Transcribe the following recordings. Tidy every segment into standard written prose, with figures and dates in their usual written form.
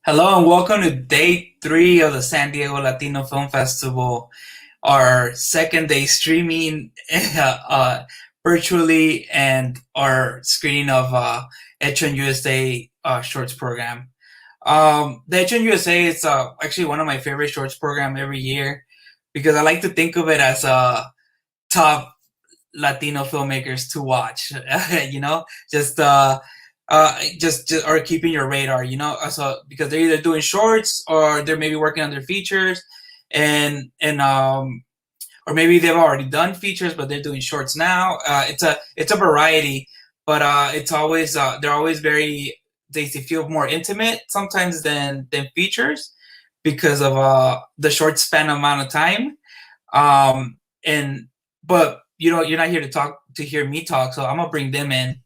Hello and welcome to day 3 of the San Diego Latino Film Festival, our second day streaming virtually, and our screening of Hecho in USA shorts program. The Hecho in USA is actually one of my favorite shorts program every year because I like to think of it as top Latino filmmakers to watch, just or keeping your radar, so because they're either doing shorts or they're maybe working on their features, and or maybe they've already done features but they're doing shorts now. It's a variety, but it's always they're always very, they feel more intimate sometimes than features because of the short span amount of time. But you're not here to hear me talk, so I'm gonna bring them in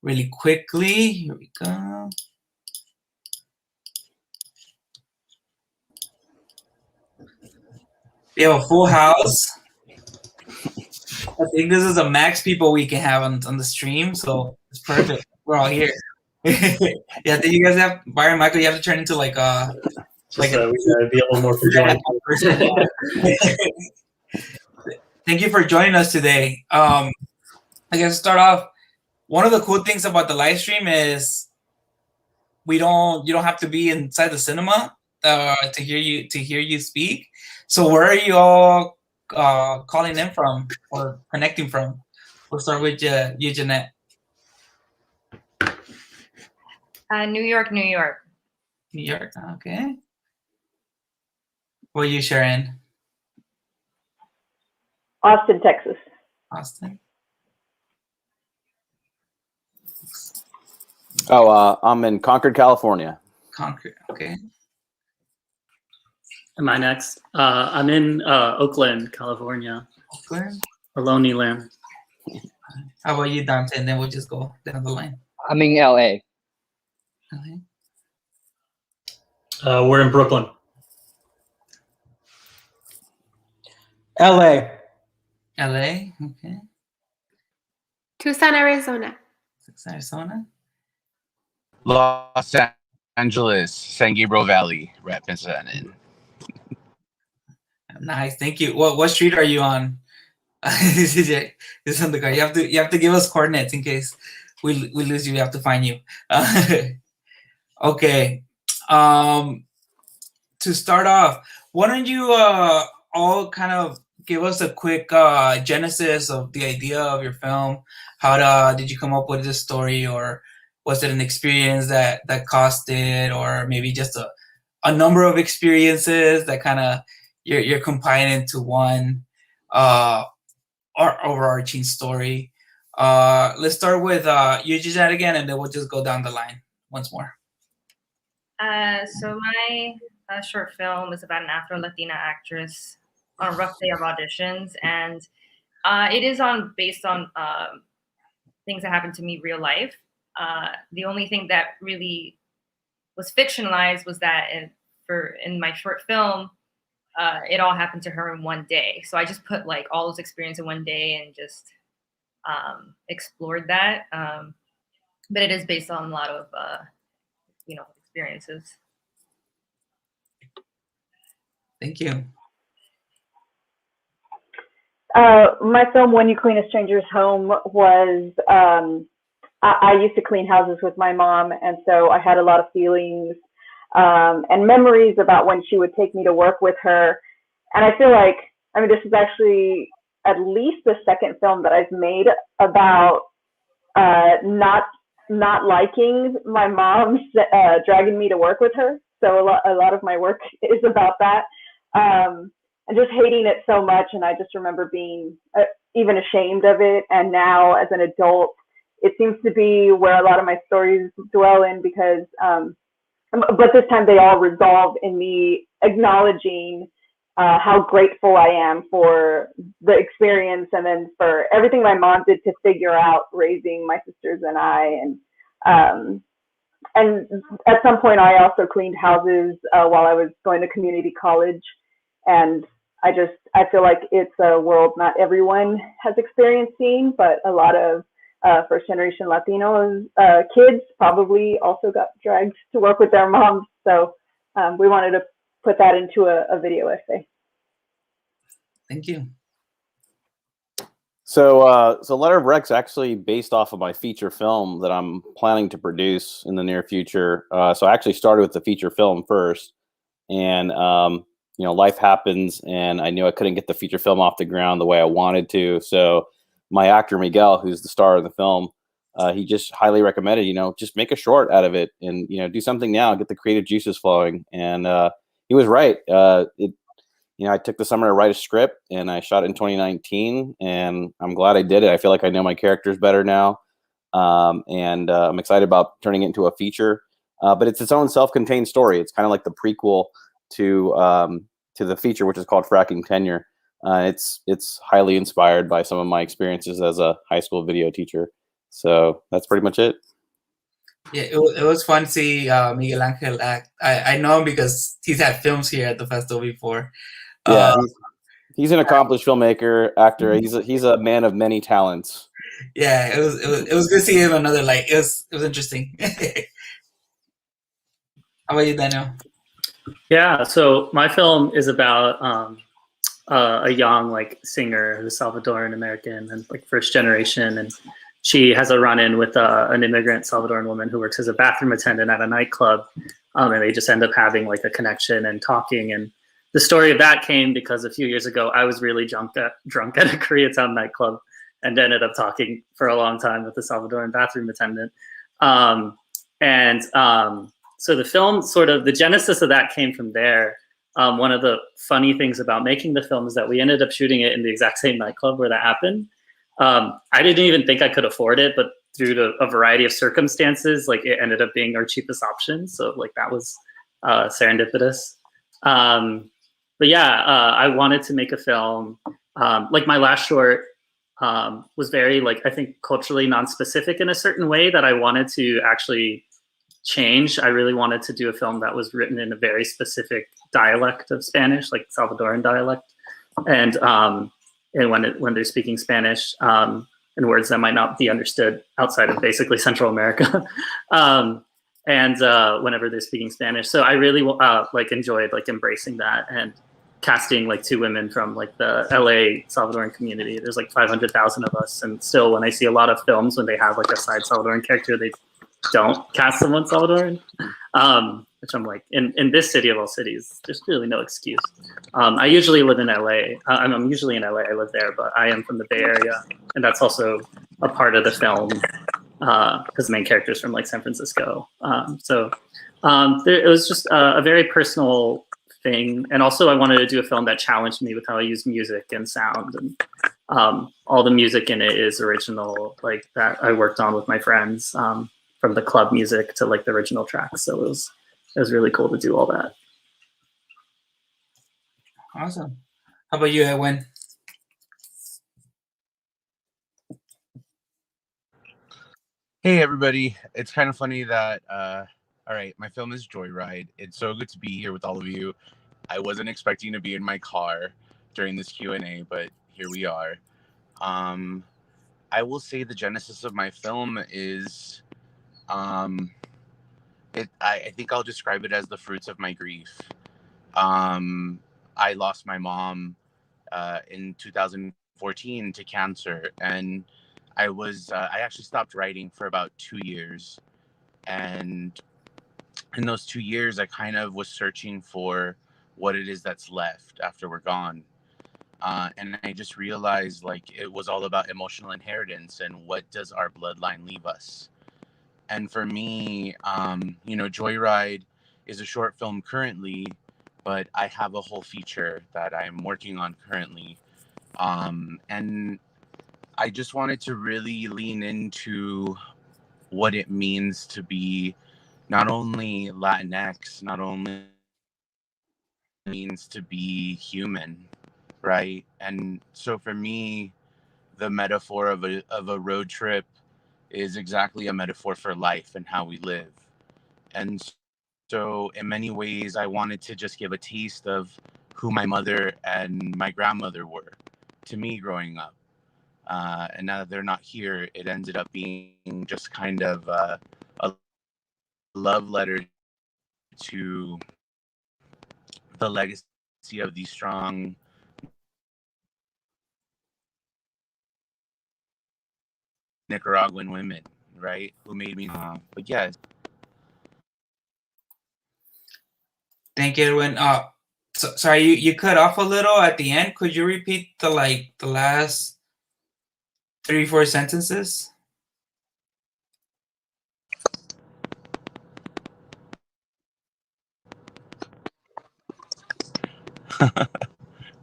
really quickly. Here we go. We have a full house. I think this is the max people we can have on the stream, so it's perfect. We're all here. Yeah, did you guys have Byron, Michael? You have to turn into like we gotta be a little more conjoined. Thank you for joining us today. I guess to start off, one of the cool things about the live stream is you don't have to be inside the cinema to hear you speak. So where are you all calling in from or connecting from? We'll start with you, Jeanette. New York. New York, okay. What are you, Sharon? Austin, Texas. Austin. Oh, I'm in Concord, California. Concord, okay. Am I next? I'm in Oakland, California. Oakland? Lonely Land. How about you, Dante? And then we'll just go down the line. I'm in LA. Okay. We're in Brooklyn. LA. LA, okay. Tucson, Arizona. Arizona. Los Angeles, San Gabriel Valley, representing. Nice, thank you. What street are you on? This is on the car. You have to give us coordinates in case we lose you. We have to find you. Okay. To start off, why don't you all kind of give us a quick genesis of the idea of your film? How did you come up with this story, or was it an experience that caused it, or maybe just a number of experiences that kind of you're compiling into one overarching story? Let's start with you, Gisette, again, and then we'll just go down the line once more. So my short film is about an Afro-Latina actress on a rough day of auditions, and it is based on things that happened to me real life. The only thing that really was fictionalized was that in my short film, it all happened to her in one day. So I just put like all those experiences in one day and just explored that. But it is based on a lot of experiences. Thank you. My film, When You Clean a Stranger's Home, was I used to clean houses with my mom, and so I had a lot of feelings and memories about when she would take me to work with her. And I feel like, I mean, this is actually at least the second film that I've made about not liking my mom dragging me to work with her. So a lot of my work is about that. And just hating it so much. And I just remember being even ashamed of it. And now as an adult, it seems to be where a lot of my stories dwell in, because, but this time they all resolve in me acknowledging how grateful I am for the experience, and then for everything my mom did to figure out raising my sisters and I. And at some point I also cleaned houses while I was going to community college. And I feel like it's a world not everyone has experienced seeing, but a lot of first generation Latino kids probably also got dragged to work with their moms. So we wanted to put that into a video essay. Thank you. So Letter of Rec's actually based off of my feature film that I'm planning to produce in the near future. So I actually started with the feature film first, and you know, life happens, and I knew I couldn't get the feature film off the ground the way I wanted to. So my actor Miguel, who's the star of the film, he just highly recommended, you know, just make a short out of it, and you know, do something now, get the creative juices flowing. And he was right. You know, I took the summer to write a script, and I shot it in 2019, and I'm glad I did it. I feel like I know my characters better now, and I'm excited about turning it into a feature. But it's its own self-contained story. It's kind of like the prequel to the feature, which is called Fracking Tenure. It's highly inspired by some of my experiences as a high school video teacher. So that's pretty much it. Yeah, it was fun to see Miguel Angel act. I know him because he's had films here at the festival before. Yeah, he's an accomplished filmmaker, actor. He's a man of many talents. Yeah, it was good to see him another light. It was interesting. How about you, Daniel? Yeah, so my film is about a young like singer who's Salvadoran American and like first generation, and she has a run-in with an immigrant Salvadoran woman who works as a bathroom attendant at a nightclub, and they just end up having like a connection and talking. And the story of that came because a few years ago I was really drunk at a Koreatown nightclub and ended up talking for a long time with the Salvadoran bathroom attendant. So the film, sort of the genesis of that came from there. One of the funny things about making the film is that we ended up shooting it in the exact same nightclub where that happened. I didn't even think I could afford it, but due to a variety of circumstances, like it ended up being our cheapest option. So like that was serendipitous. But yeah, I wanted to make a film. Like my last short was very like, I think culturally non-specific in a certain way that I wanted to actually change. I really wanted to do a film that was written in a very specific dialect of Spanish, like Salvadoran dialect. And when they're speaking Spanish, in words that might not be understood outside of basically Central America. Whenever they're speaking Spanish. So I really like enjoyed like embracing that and casting like two women from like the LA Salvadoran community. There's like 500,000 of us. And still when I see a lot of films, when they have like a side Salvadoran character, they don't cast someone Salvadoran. Which I'm like, in this city of all cities, there's really no excuse. I usually live in LA. I'm usually in LA, I live there, but I am from the Bay Area. And that's also a part of the film because the main character is from like San Francisco. It was just a very personal thing. And also I wanted to do a film that challenged me with how I use music and sound. And all the music in it is original, like that I worked on with my friends, from the club music to like the original tracks. So it was really cool to do all that. Awesome. How about you, Edwin? Hey everybody, it's kind of funny that all right, my film is Joyride. It's so good to be here with all of you. I wasn't expecting to be in my car during this Q&A, but here we are. I will say the genesis of my film is I think I'll describe it as the fruits of my grief. I lost my mom in 2014 to cancer, and I actually stopped writing for about 2 years. And in those 2 years, I kind of was searching for what it is that's left after we're gone. And I just realized like it was all about emotional inheritance and what does our bloodline leave us. And for me, Joyride is a short film currently, but I have a whole feature that I'm working on currently. And I just wanted to really lean into what it means to be not only Latinx, not only means to be human, right? And so for me, the metaphor of a road trip is exactly a metaphor for life and how we live. And so in many ways, I wanted to just give a taste of who my mother and my grandmother were to me growing up. And now that they're not here, it ended up being just kind of a love letter to the legacy of these strong Nicaraguan women, right? Who made me, but yes. Thank you, Edwin. Sorry, you cut off a little at the end. Could you repeat the last 3-4 sentences? Yeah.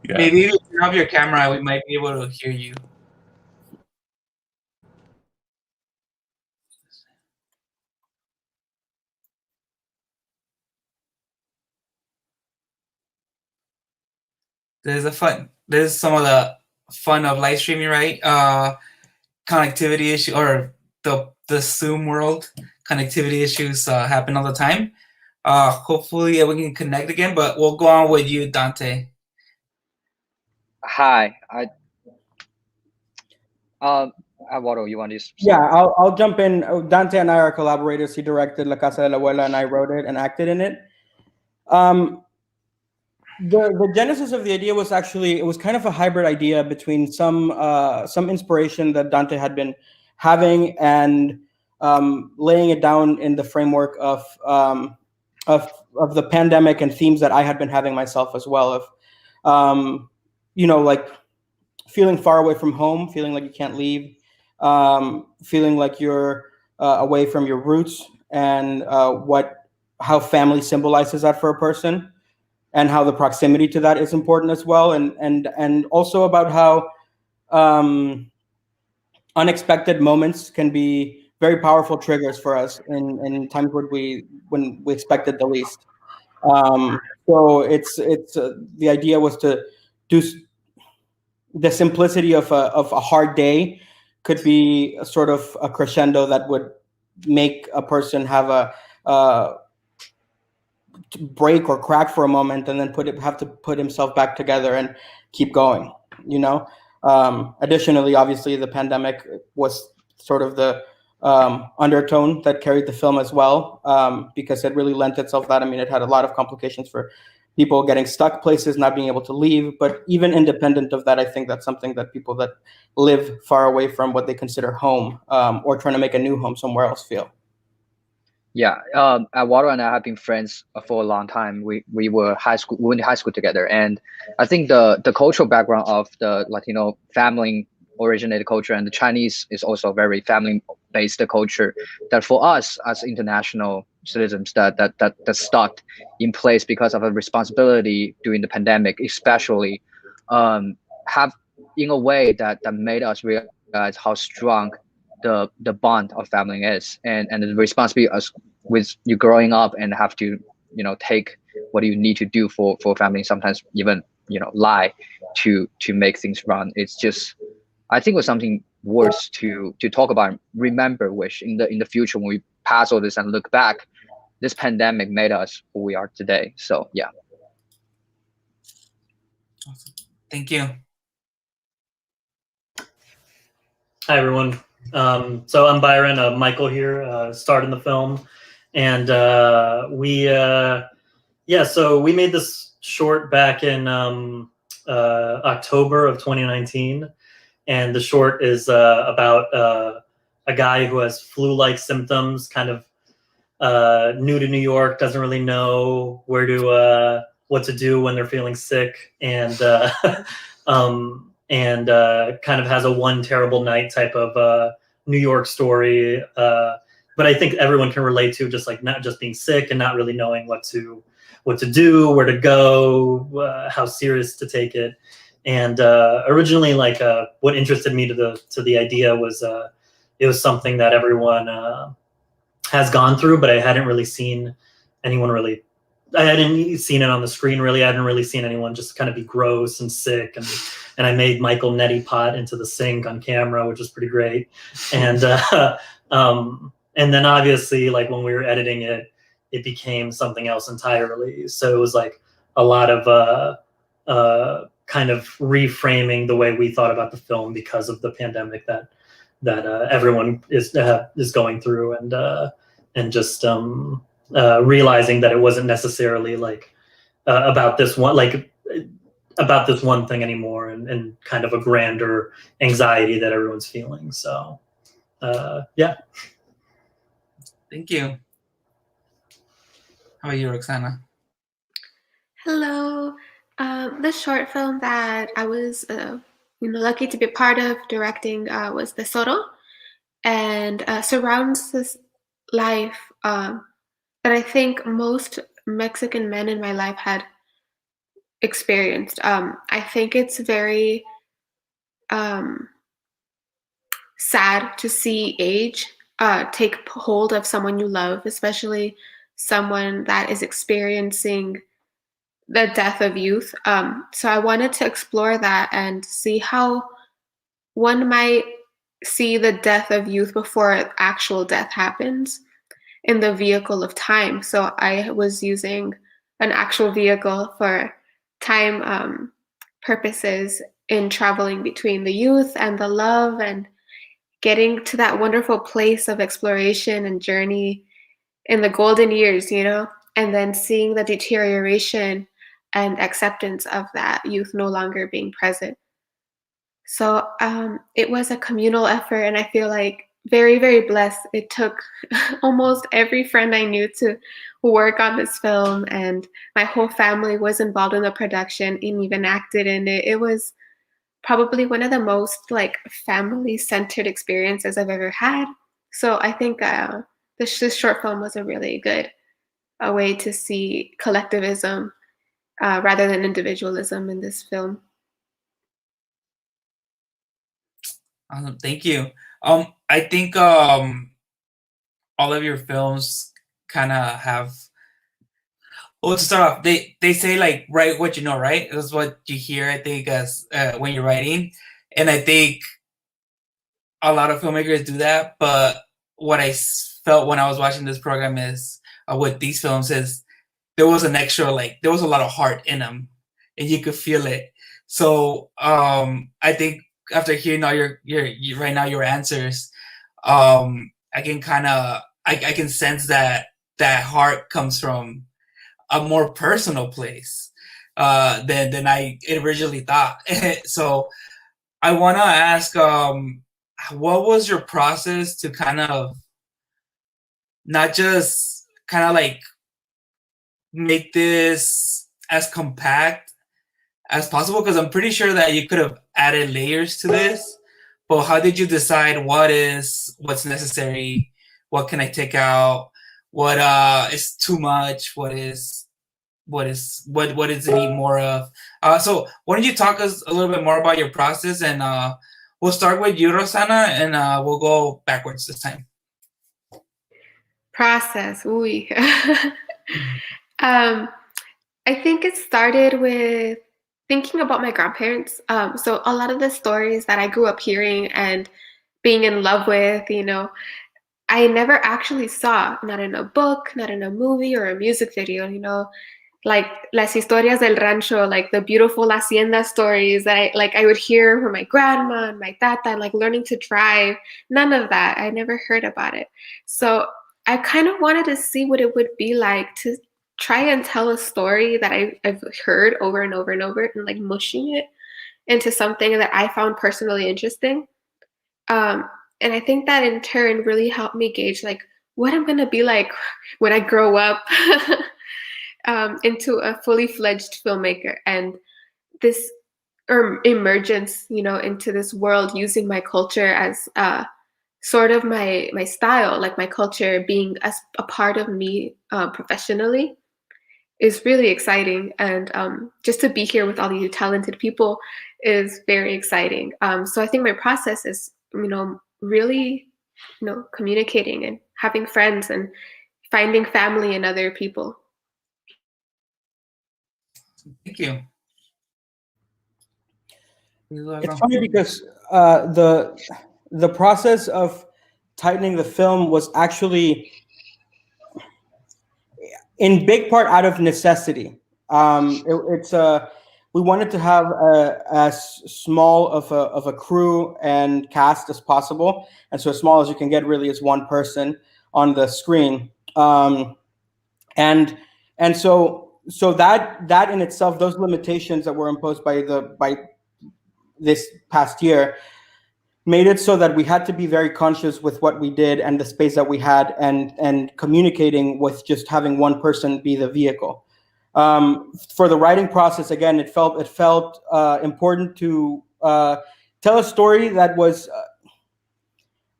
Maybe if you turn off your camera, we might be able to hear you. There's some of the fun of live streaming, right? Connectivity issue, or the Zoom world connectivity issues happen all the time. Hopefully we can connect again, but we'll go on with you, Dante. Hi, Eduardo, you want to? Yeah, I'll jump in. Dante and I are collaborators. He directed La Casa de la Abuela, and I wrote it and acted in it. The genesis of the idea was actually, it was kind of a hybrid idea between some inspiration that Dante had been having and laying it down in the framework of the pandemic and themes that I had been having myself as well, of like feeling far away from home, feeling like you can't leave, feeling like you're away from your roots, and how family symbolizes that for a person, and how the proximity to that is important as well, and also about how unexpected moments can be very powerful triggers for us in times when we expected the least. So it's the idea was to do the simplicity of a hard day could be a sort of a crescendo that would make a person have a break or crack for a moment, and then have to put himself back together and keep going. Additionally, obviously, the pandemic was sort of the undertone that carried the film as well, because it really lent itself that. I mean, it had a lot of complications for people getting stuck places, not being able to leave. But even independent of that, I think that's something that people that live far away from what they consider home, or trying to make a new home somewhere else, feel. Yeah, Eduardo and I have been friends for a long time. We went to high school together, and I think the cultural background of the Latino family originated culture and the Chinese is also very family based culture that for us as international citizens that stuck in place because of a responsibility during the pandemic, especially have in a way that made us realize how strong the bond of family is, and the responsibility with you growing up and have to take what you need to do for family, sometimes even lie to make things run. It's just, I think it was something worth to talk about, remember, wish in the future when we pass all this and look back, this pandemic made us who we are today. So yeah. Awesome. Thank you. Hi everyone. So I'm Byron. Michael here, starred in the film, and so we made this short back in October of 2019, and the short is about a guy who has flu-like symptoms, kind of new to New York, doesn't really know what to do when they're feeling sick, and kind of has a one terrible night type of New York story. But I think everyone can relate to just like not just being sick and not really knowing what to do, where to go, how serious to take it. And originally, like what interested me to the idea was it was something that everyone has gone through, but I hadn't really seen anyone really. I hadn't seen it on the screen really. I hadn't really seen anyone just kind of be gross and sick. And I made Michael Neti Pot into the sink on camera, which was pretty great. And then obviously, like when we were editing it, it became something else entirely. So it was like a lot of kind of reframing the way we thought about the film because of the pandemic that everyone is going through, and just realizing that it wasn't necessarily like about this one thing anymore, and kind of a grander anxiety that everyone's feeling. So yeah. Thank you. How about you, Roxana? Hello. The short film that I was lucky to be part of directing was Tesoro, and surrounds this life that I think most Mexican men in my life had experienced. I think it's very sad to see age take hold of someone you love, especially someone that is experiencing the death of youth. So I wanted to explore that and see how one might see the death of youth before actual death happens in the vehicle of time. So I was using an actual vehicle for time purposes in traveling between the youth and the love, and getting to that wonderful place of exploration and journey in the golden years, and then seeing the deterioration and acceptance of that youth no longer being present. So it was a communal effort, and I feel like very, very blessed. It took almost every friend I knew to work on this film, and my whole family was involved in the production and even acted in it. It was probably one of the most like family-centered experiences I've ever had. So I think this short film was a really good way to see collectivism rather than individualism in this film. Awesome, thank you. I think all of your films kind of have. Well, to start off, they say like write what you know, right? That's what you hear, I think, as when you're writing, and I think a lot of filmmakers do that. But what I felt when I was watching this program is with these films is there was an extra, like there was a lot of heart in them, and you could feel it. So I think after hearing all your right now your answers, I can kind of I can sense that heart comes from a more personal place than I originally thought. So I want to ask, what was your process to kind of not just kind of like make this as compact as possible? Because I'm pretty sure that you could have added layers to this, but how did you decide what's necessary? What can I take out? What is too much? What does it need more of? So why don't you talk us a little bit more about your process, and we'll start with you, Rosana, and we'll go backwards this time. Process, ooh. I think it started with thinking about my grandparents. So a lot of the stories that I grew up hearing and being in love with, I never actually saw, not in a book, not in a movie or a music video, like las historias del rancho, like the beautiful hacienda stories that I would hear from my grandma and my tata, and like learning to drive. None of that. I never heard about it. So I kind of wanted to see what it would be like to try and tell a story that I've heard over and over and over, and like mushing it into something that I found personally interesting. And I think that in turn really helped me gauge like what I'm gonna be like when I grow up into a fully fledged filmmaker, and this emergence, you know, into this world using my culture as sort of my style, like my culture being as a part of me professionally, is really exciting. And just to be here with all you talented people is very exciting. So I think my process is, you know, really, you know, communicating and having friends and finding family in other people. Thank you. It's funny because the process of tightening the film was actually in big part out of necessity. We wanted to have as small of a crew and cast as possible, and so as small as you can get really is one person on the screen, and so that in itself, those limitations that were imposed by this past year made it so that we had to be very conscious with what we did and the space that we had, and communicating with just having one person be the vehicle. For the writing process, again, it felt important to tell a story that was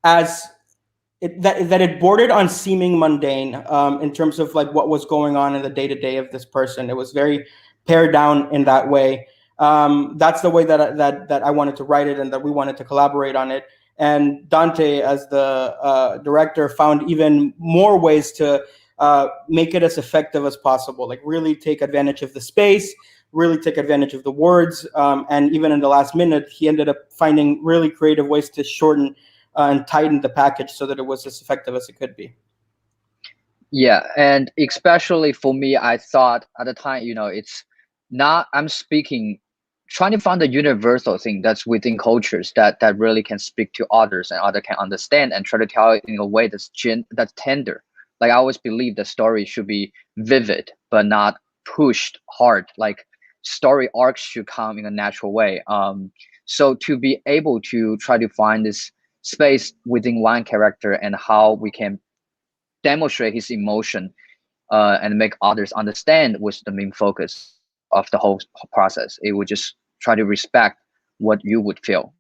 that it bordered on seeming mundane in terms of like what was going on in the day-to-day of this person. It was very pared down in that way. That's the way that I wanted to write it, and that we wanted to collaborate on it. And Dante, as the director, found even more ways to make it as effective as possible, like really take advantage of the space, really take advantage of the words. And even in the last minute, he ended up finding really creative ways to shorten and tighten the package so that it was as effective as it could be. Yeah, and especially for me, I thought at the time, you know, it's not, I'm speaking, trying to find a universal thing that's within cultures that really can speak to others and others can understand, and try to tell it in a way that's tender. Like I always believe the story should be vivid, but not pushed hard. Like story arcs should come in a natural way. So to be able to try to find this space within one character and how we can demonstrate his emotion and make others understand was the main focus of the whole process. It would just try to respect what you would feel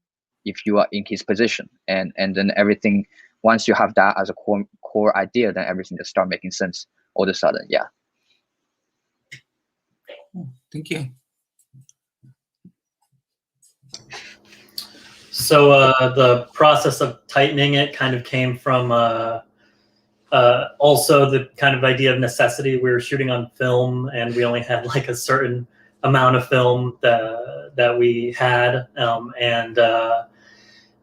if you are in his position, and then everything, once you have that as a core idea, then everything just start making sense all of a sudden. Yeah. Thank you. So the process of tightening it kind of came from also the kind of idea of necessity. We were shooting on film, and we only had like a certain amount of film that we had,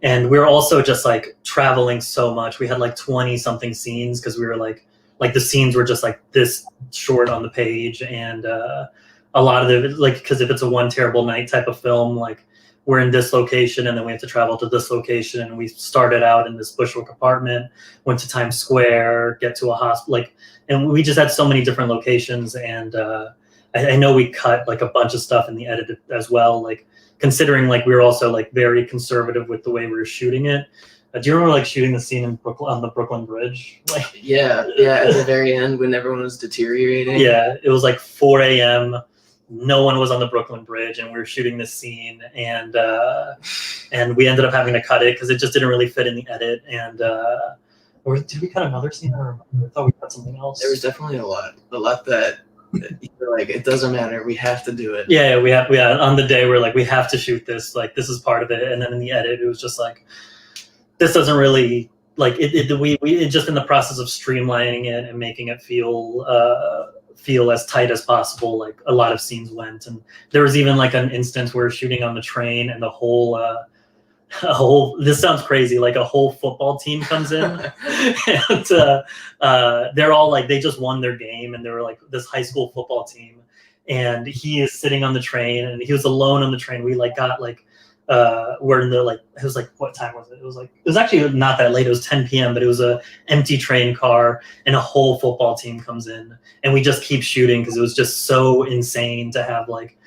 and we were also just like traveling so much. We had like 20 something scenes because we were like the scenes were just like this short on the page, and a lot of it, like, because if it's a one terrible night type of film, like we're in this location and then we have to travel to this location, and we started out in this Bushwick apartment, went to Times Square, get to a hospital, like, and we just had so many different locations. And I know we cut like a bunch of stuff in the edit as well, like considering like we were also like very conservative with the way we were shooting it. Do you remember like shooting the scene in Brooklyn, on the Brooklyn Bridge? Like, yeah, at the very end when everyone was deteriorating. Yeah, it was like 4 a.m. No one was on the Brooklyn Bridge, and we were shooting this scene, and we ended up having to cut it because it just didn't really fit in the edit. And or did we cut another scene? I thought we cut something else. There was definitely a lot that you're like, it doesn't matter, we have to do it. Yeah, we had on the day we're like, we have to shoot this, like this is part of it. And then in the edit, it was just like, this doesn't really, like we just in the process of streamlining it and making it feel as tight as possible. Like a lot of scenes went, and there was even like an instance where we're shooting on the train, and the whole this sounds crazy, like a whole football team comes in and they're all like, they just won their game, and they were like this high school football team, and he is sitting on the train, and he was alone on the train. We like got like we're in the like, it was like, what time was it? It was actually not that late. It was 10 p.m., but it was a empty train car and a whole football team comes in and we just keep shooting because it was just so insane to have like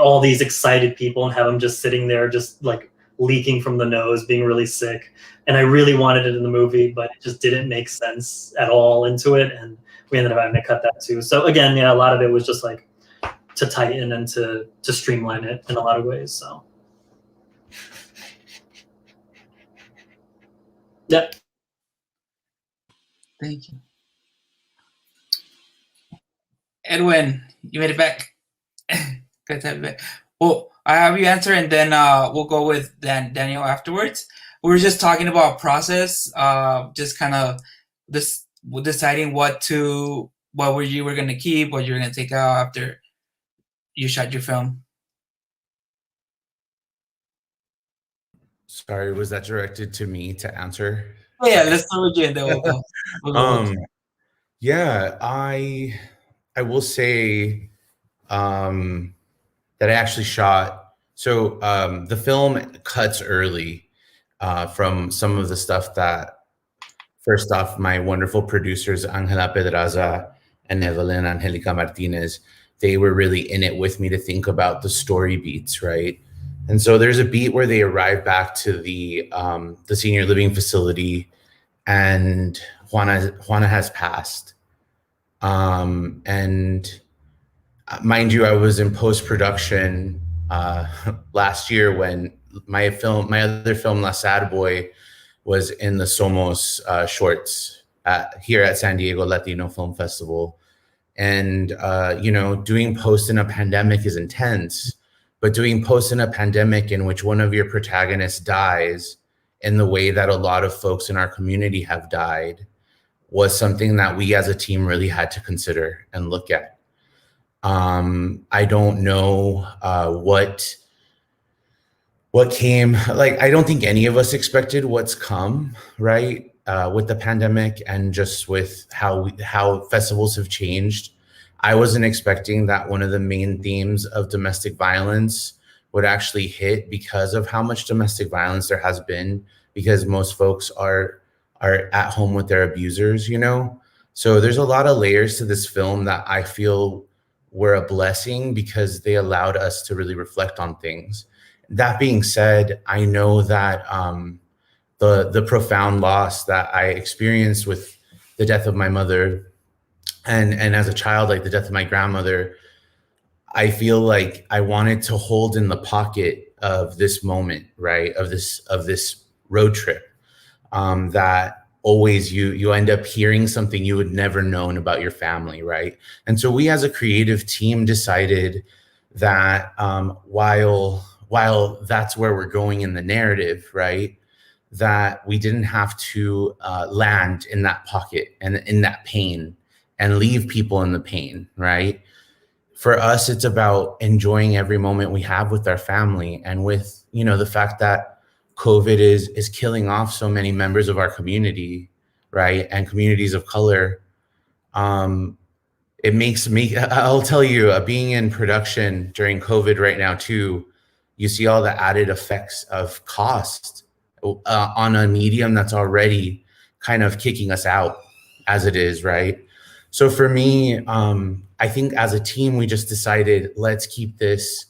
all these excited people and have them just sitting there just like leaking from the nose, being really sick. And I really wanted it in the movie, but it just didn't make sense at all into it. And we ended up having to cut that too. So again, yeah, a lot of it was just like to tighten and to streamline it in a lot of ways. So yeah. Thank you. Edwin, you made it back. Good to have you back. Well, I have you answer, and then we'll go with Daniel afterwards. We were just talking about process, just kind of deciding what you were going to keep, what you were going to take out after you shot your film. Sorry, was that directed to me to answer? Oh, yeah, let's start with you, and then we'll go. Yeah, I will say that I actually shot. So the film cuts early from some of the stuff that, first off, my wonderful producers, Angela Pedraza and Evelyn Angelica Martinez, they were really in it with me to think about the story beats, right? And so there's a beat where they arrive back to the senior living facility and Juana has passed. And mind you, I was in post-production last year when my other film, La Sad Boy, was in the Somos shorts here at San Diego Latino Film Festival. And, doing post in a pandemic is intense, but doing post in a pandemic in which one of your protagonists dies in the way that a lot of folks in our community have died was something that we as a team really had to consider and look at. I don't know what came, like, I don't think any of us expected what's come, right? With the pandemic and just with how festivals have changed. I wasn't expecting that one of the main themes of domestic violence would actually hit because of how much domestic violence there has been, because most folks are at home with their abusers, So there's a lot of layers to this film that I feel were a blessing because they allowed us to really reflect on things. That being said, I know that the profound loss that I experienced with the death of my mother and as a child, like the death of my grandmother, I feel like I wanted to hold in the pocket of this moment, right? Of this road trip, that always you end up hearing something you would never known about your family, right? And so we as a creative team decided that while that's where we're going in the narrative, right? That we didn't have to land in that pocket and in that pain and leave people in the pain, right? For us, it's about enjoying every moment we have with our family and with, the fact that COVID is killing off so many members of our community, right? And communities of color. It makes me, I'll tell you, being in production during COVID right now too, you see all the added effects of cost on a medium that's already kind of kicking us out as it is, right? So for me, I think as a team, we just decided, let's keep this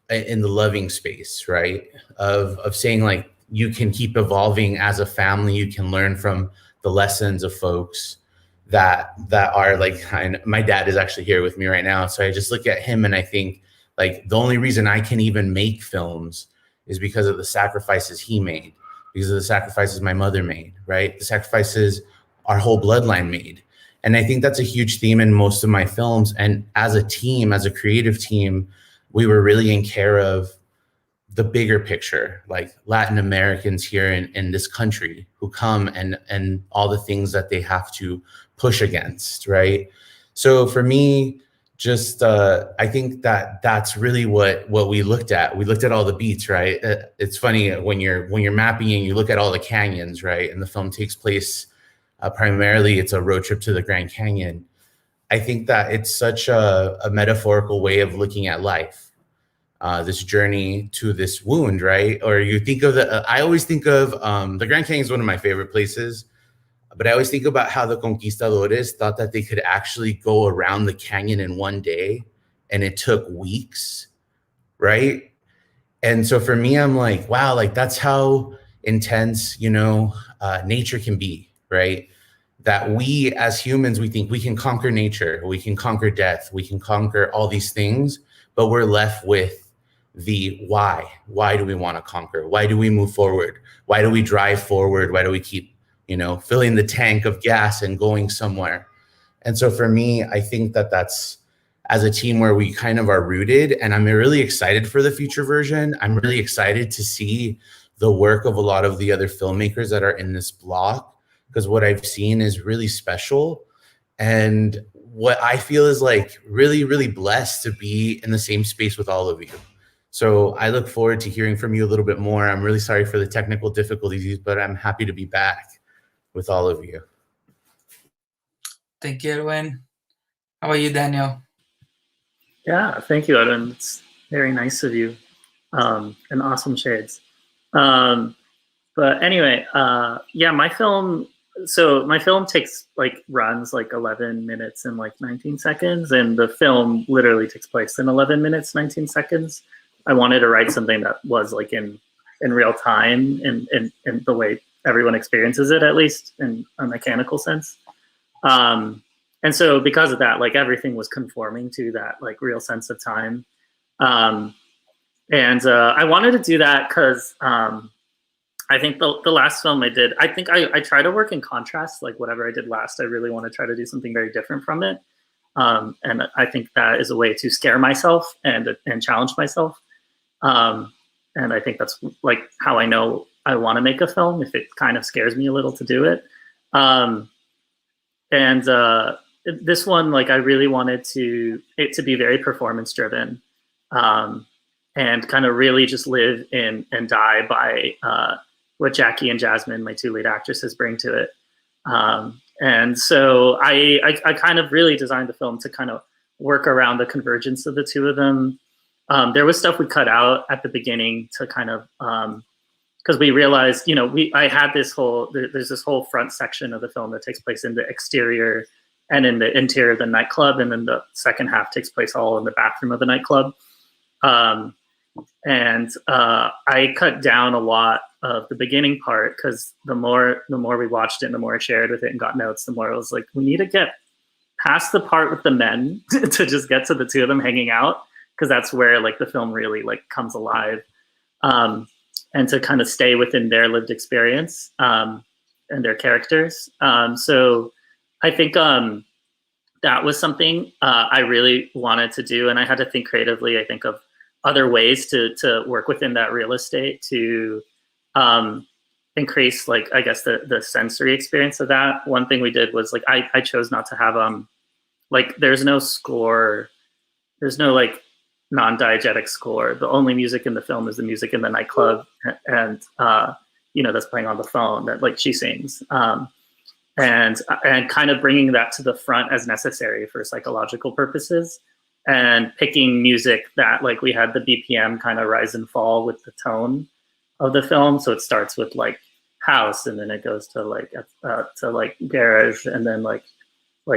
in the loving space, right? Of saying, like, you can keep evolving as a family. You can learn from the lessons of folks that are like, my dad is actually here with me right now. So I just look at him and I think, like, the only reason I can even make films is because of the sacrifices he made, because of the sacrifices my mother made, right? The sacrifices our whole bloodline made. And I think that's a huge theme in most of my films. And as a team, as a creative team, we were really in care of the bigger picture, like Latin Americans here in this country who come and all the things that they have to push against, right? So for me, just I think that's really what we looked at. We looked at all the beats, right? It's funny when you're mapping and you look at all the canyons, right? And the film takes place primarily, it's a road trip to the Grand Canyon. I think that it's such a metaphorical way of looking at life. this journey to this wound, right? Or you think of I always think of the Grand Canyon is one of my favorite places, but I always think about how the conquistadores thought that they could actually go around the canyon in one day, and it took weeks, right? And so for me, I'm like, wow, like that's how intense, nature can be, right? That we as humans, we think we can conquer nature, we can conquer death, we can conquer all these things, but we're left with the why. Why do we want to conquer? Why do we move forward? Why do we drive forward? Why do we keep, filling the tank of gas and going somewhere? And so for me, I think that that's as a team where we kind of are rooted, and I'm really excited for the future version. I'm really excited to see the work of a lot of the other filmmakers that are in this block, because what I've seen is really special. And what I feel is like really, really blessed to be in the same space with all of you. So I look forward to hearing from you a little bit more. I'm really sorry for the technical difficulties, but I'm happy to be back with all of you. Thank you, Edwin. How about you, Daniel? Yeah, thank you, Edwin. It's very nice of you, and awesome shades. But anyway, yeah, my film takes runs 11 minutes and 19 seconds, and the film literally takes place in 11 minutes, 19 seconds. I wanted to write something that was in real time and the way everyone experiences it, at least in a mechanical sense. And so because of that, everything was conforming to that real sense of time. And I wanted to do that because I think the last film I did, I think I try to work in contrast, whatever I did last, I really want to try to do something very different from it. And I think that is a way to scare myself and challenge myself. And I think that's how I know I want to make a film, if it kind of scares me a little to do it. This one, I really wanted it to be very performance driven, and kind of really just live in and die by what Jackie and Jasmine, my two lead actresses, bring to it. And so I kind of really designed the film to kind of work around the convergence of the two of them. There was stuff we cut out at the beginning to kind of, because we realized, there's this whole front section of the film that takes place in the exterior and in the interior of the nightclub, and then the second half takes place all in the bathroom of the nightclub. I cut down a lot of the beginning part, because the more we watched it and the more I shared with it and got notes, the more I was like, we need to get past the part with the men to just get to the two of them hanging out, because that's where the film really comes alive, and to kind of stay within their lived experience and their characters. So I think that was something I really wanted to do, and I had to think creatively, I think, of other ways to work within that real estate to increase, I guess, the sensory experience of that. One thing we did was I chose not to have there's no score, there's no non-diegetic score. The only music in the film is the music in the nightclub, and that's playing on the phone that she sings. And kind of bringing that to the front as necessary for psychological purposes, and picking music that we had the BPM kind of rise and fall with the tone of the film. So it starts with house, and then it goes to garage, and then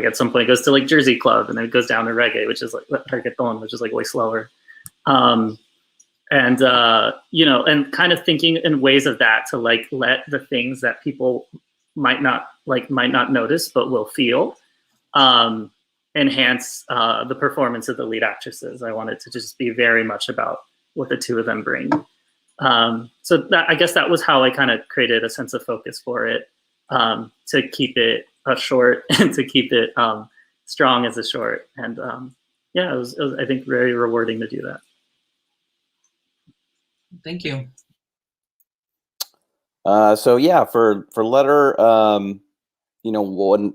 at some point it goes to Jersey club, and then it goes down to reggae, which is reggaeton, which is way slower. And kind of thinking in ways of that to let the things that people might not notice but will feel enhance the performance of the lead actresses. I wanted to just be very much about what the two of them bring. So that, I guess, that was how I kind of created a sense of focus for it, to keep it a short and to keep it strong as a short. And yeah, it was I think very rewarding to do that. Thank you. So yeah, for Letter, when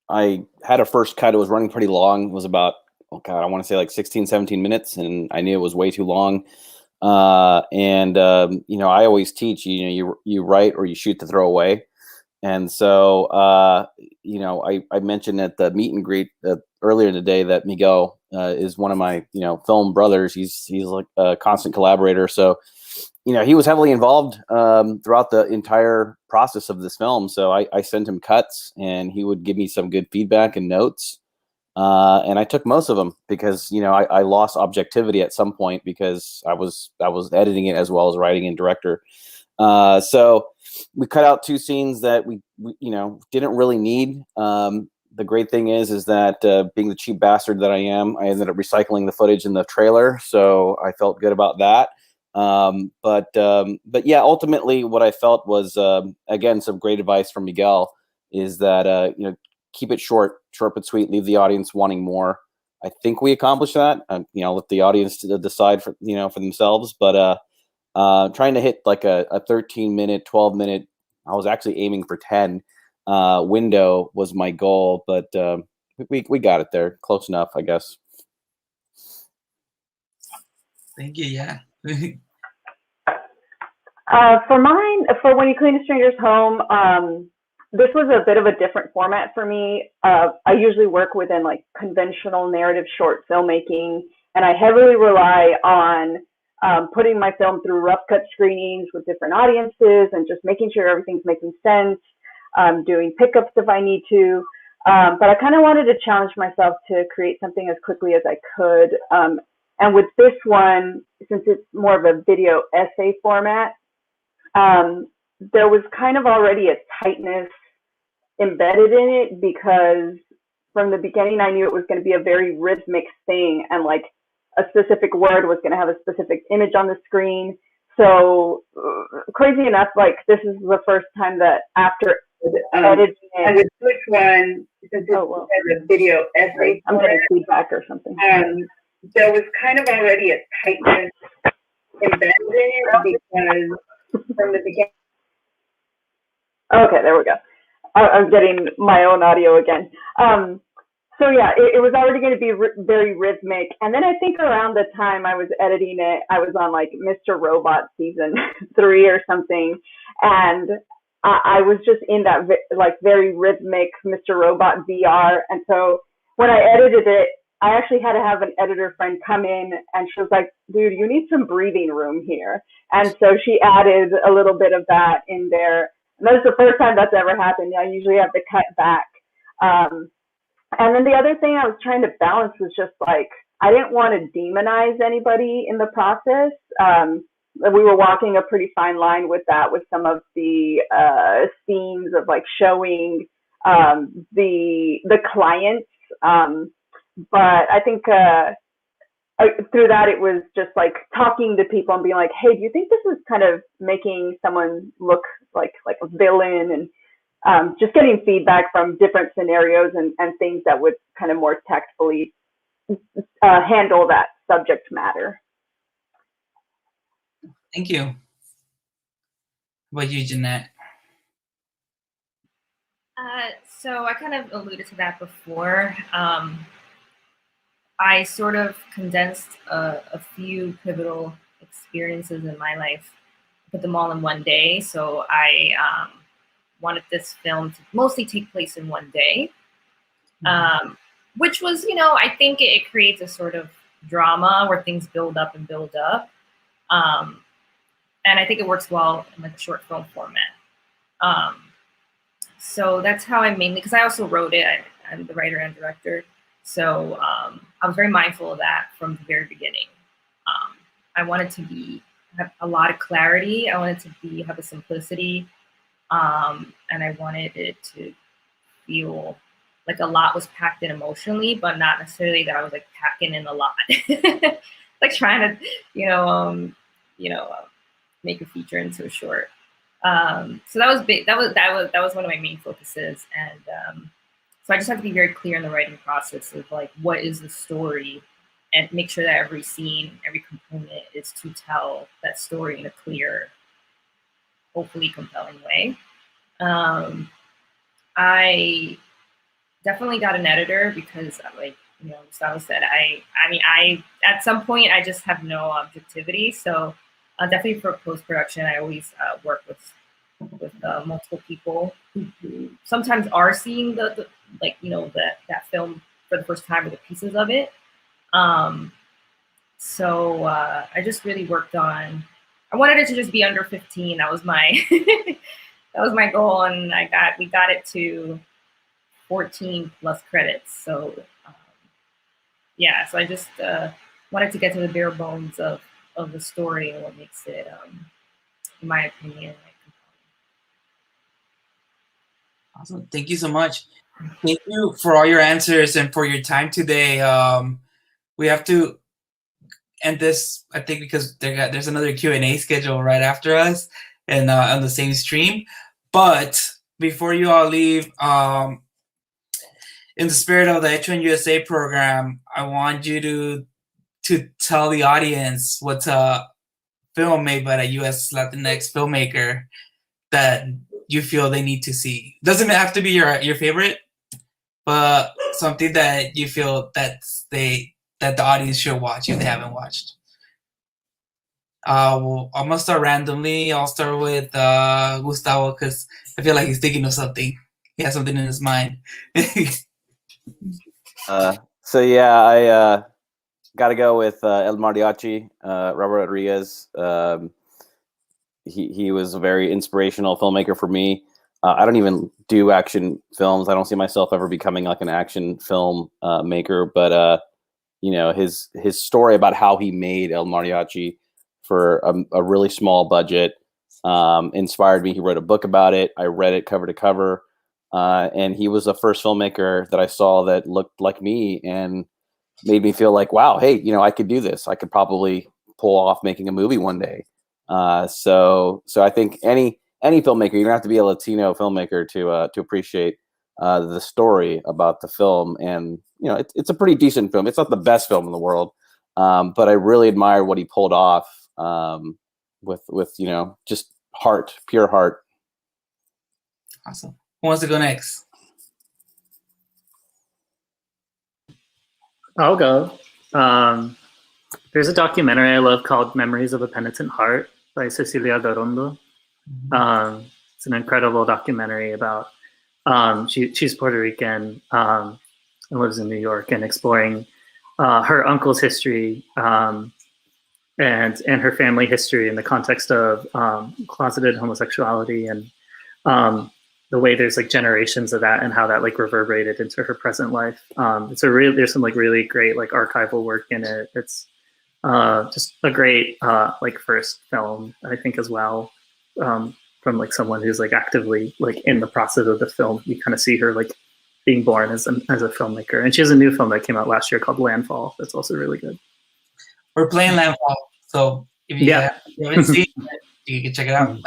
I had a first cut, it was running pretty long. It was about, I want to say 16, 17 minutes, and I knew it was way too long. I always teach, you write or you shoot to throw away. And so, you know, I mentioned at the meet and greet earlier today that Miguel is one of my, you know, film brothers. He's like a constant collaborator. So, you know, he was heavily involved throughout the entire process of this film. So I sent him cuts, and he would give me some good feedback and notes. And I took most of them because, you know, I lost objectivity at some point because I was editing it as well as writing and director. So we cut out 2 scenes that we you know, didn't really need. The great thing is that being the cheap bastard that I am, I ended up recycling the footage in the trailer. So I felt good about that. But yeah, ultimately what I felt was, again, some great advice from Miguel is that, you know, keep it short but sweet, leave the audience wanting more. I think we accomplished that. You know, let the audience decide for, you know, for themselves, but trying to hit like a 13-minute, 12-minute, I was actually aiming for 10 window was my goal, but we got it there, close enough, I guess. Thank you. Yeah. For mine, for When You Clean a Stranger's Home, this was a bit of a different format for me. I usually work within like conventional narrative short filmmaking, and I heavily rely on putting my film through rough cut screenings with different audiences and just making sure everything's making sense, doing pickups if I need to. But I kind of wanted to challenge myself to create something as quickly as I could. And with this one, since it's more of a video essay format, there was kind of already a tightness embedded in it because from the beginning, I knew it was going to be a very rhythmic thing, and like a specific word was going to have a specific image on the screen. So crazy enough, like this is the first time that after editing it, and with this one, since it's a video essay, I'm getting feedback or something. There was kind of already a tightness embedded in it because from the beginning. Okay, there we go. I'm getting my own audio again. So yeah, it was already going to be very rhythmic. And then I think around the time I was editing it, I was on like Mr. Robot season 3 or something. And I was just in that like very rhythmic Mr. Robot VR. And so when I edited it, I actually had to have an editor friend come in, and she was like, dude, you need some breathing room here. And so she added a little bit of that in there. And that's the first time that's ever happened. I usually have to cut back. And then the other thing I was trying to balance was just like, I didn't want to demonize anybody in the process. We were walking a pretty fine line with that, with some of the themes of like showing the clients. But I think through that, it was just like talking to people and being like, hey, do you think this is kind of making someone look like a villain? And just getting feedback from different scenarios and things that would kind of more tactfully handle that subject matter. Thank you. How about you, Jeanette? So I kind of alluded to that before. I sort of condensed a few pivotal experiences in my life, put them all in one day. So I wanted this film to mostly take place in one day, which was, you know, I think it creates a sort of drama where things build up and build up. And I think it works well in like a short film format. So that's how I mainly, because I also wrote it, I'm the writer and director. So I was very mindful of that from the very beginning. I wanted to have a lot of clarity. I wanted to have a simplicity. And I wanted it to feel like a lot was packed in emotionally, but not necessarily that I was like packing in a lot, like trying to, make a feature into a short. So that was big. That was one of my main focuses, and so I just have to be very clear in the writing process of like what is the story, and make sure that every scene, every component is to tell that story in a clear, hopefully compelling way. I definitely got an editor because, like, Gustavo said, I at some point I just have no objectivity. So definitely for post-production, I always work with with multiple people who sometimes are seeing the like, you know, that film for the first time or the pieces of it. So I just really worked on, I wanted it to just be under 15. That was my that was my goal, and we got it to 14 plus credits. So yeah, so I just wanted to get to the bare bones of the story and what makes it, in my opinion, like, Awesome. Thank you so much. Thank you for all your answers and for your time today. We have to end this, I think, because there's another Q&A schedule right after us and on the same stream. But before you all leave, in the spirit of the Hecho in USA program, I want you to tell the audience what's a film made by a U.S. Latinx filmmaker that you feel they need to see. Doesn't have to be your favorite, but something that you feel that the audience should watch if they haven't watched. Well, I'm gonna start randomly. I'll start with Gustavo because I feel like he's thinking of something. He has something in his mind. So yeah, I got to go with El Mariachi, Robert Rodriguez. He was a very inspirational filmmaker for me. I don't even do action films. I don't see myself ever becoming like an action film maker. But you know, his story about how he made El Mariachi for a really small budget inspired me. He wrote a book about it. I read it cover to cover. And he was the first filmmaker that I saw that looked like me and made me feel like, wow, hey, you know, I could do this. I could probably pull off making a movie one day. So I think any filmmaker, you don't have to be a Latino filmmaker to appreciate the story about the film. And you know, it's a pretty decent film. It's not the best film in the world, but I really admire what he pulled off with you know, just heart, pure heart. Awesome. Who wants to go next? I'll go. There's a documentary I love called Memories of a Penitent Heart by Cecilia. It's an incredible documentary about, she's Puerto Rican and lives in New York, and exploring her uncle's history and her family history in the context of closeted homosexuality, and the way there's like generations of that and how that like reverberated into her present life. There's some like really great like archival work in it. It's just a great like first film, I think, as well, from like someone who's like actively like in the process of the film. You kind of see her like being born as a filmmaker. And she has a new film that came out last year called Landfall. That's also really good. We're playing Landfall, so if you haven't seen it, you can check it out.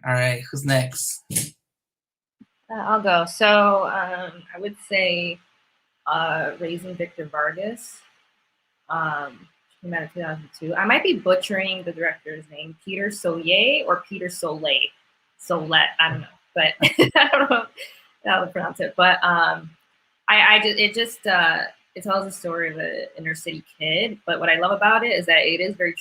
All right, who's next? I'll go. So I would say Raising Victor Vargas. Came out in 2002. I might be butchering the director's name, Peter Solle or Peter Soleil. Solet, I don't know, but I don't know how to pronounce it. But it tells the story of an inner city kid. But what I love about it is that it is very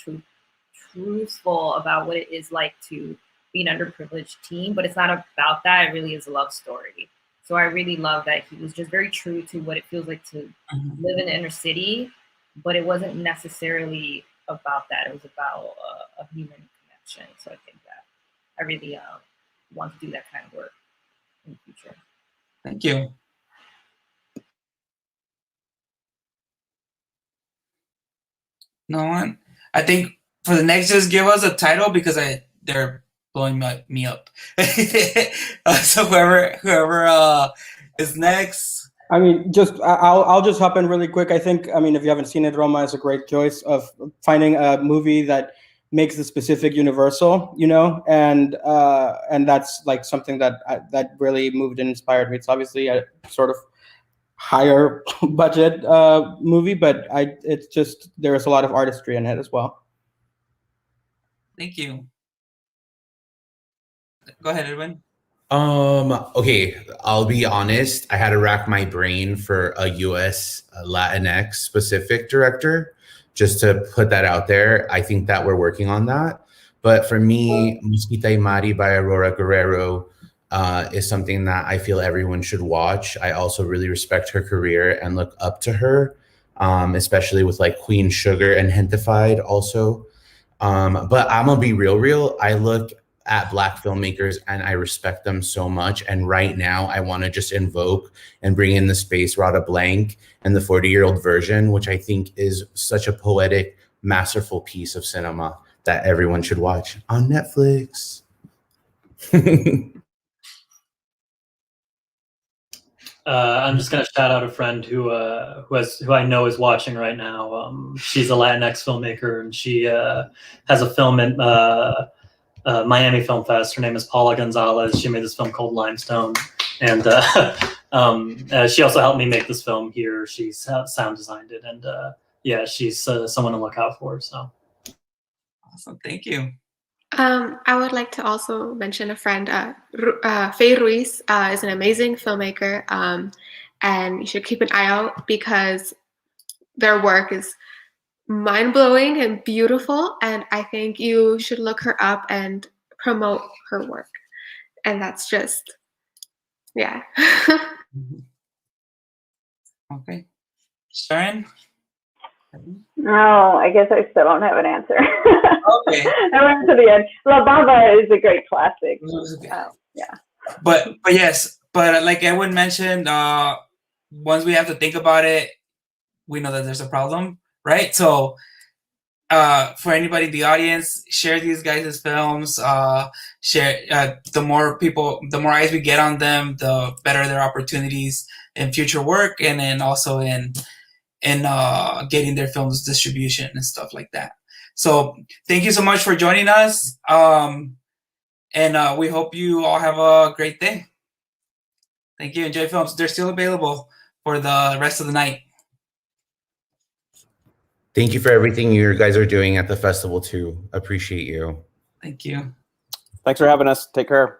truthful about what it is like to be an underprivileged teen, but it's not about that. It really is a love story. So I really love that he was just very true to what it feels like to live in the inner city, but it wasn't necessarily about that. It was about a human connection. So I think that I really want to do that kind of work in the future. Thank you. No one? I think for the next, just give us a title because they're blowing me up. So whoever is next. I mean, I'll just hop in really quick. I think, I mean, if you haven't seen it, Roma is a great choice of finding a movie that makes the specific universal, you know, and that's like something that really moved and inspired me. It's obviously a sort of higher budget movie, but it's just, there's a lot of artistry in it as well. Thank you. Go ahead, Edwin. Okay, I'll be honest. I had to rack my brain for a US Latinx specific director, just to put that out there. I think that we're working on that. But for me, Mosquita y Mari by Aurora Guerrero is something that I feel everyone should watch. I also really respect her career and look up to her, especially with like Queen Sugar and Gentified also. But I'm gonna be real. I look at Black filmmakers and I respect them so much. And right now I want to just invoke and bring in the space Rada Blank and the 40-year-old version, which I think is such a poetic, masterful piece of cinema that everyone should watch on Netflix. I'm just gonna shout out a friend who I know is watching right now. She's a Latinx filmmaker, and she has a film at Miami Film Fest. Her name is Paula Gonzalez. She made this film called Limestone, and she also helped me make this film here. She's sound designed it, and yeah, she's someone to look out for. So awesome, thank you. I would like to also mention a friend, Faye Ruiz is an amazing filmmaker, and you should keep an eye out because their work is mind-blowing and beautiful, and I think you should look her up and promote her work. And that's just, yeah. Okay. Sharon? No, I guess I still don't have an answer. Okay. I went to the end. La Bamba is a great classic. Yeah. But yes, but like Edwin mentioned, once we have to think about it, we know that there's a problem, right? So for anybody in the audience, share these guys' films. Share the more eyes we get on them, the better their opportunities in future work, and then also in getting their films distribution and stuff like that. So thank you so much for joining us. And we hope you all have a great day. Thank you. Enjoy films. They're still available for the rest of the night. Thank you for everything you guys are doing at the festival too. Appreciate you. Thank you. Thanks for having us. Take care.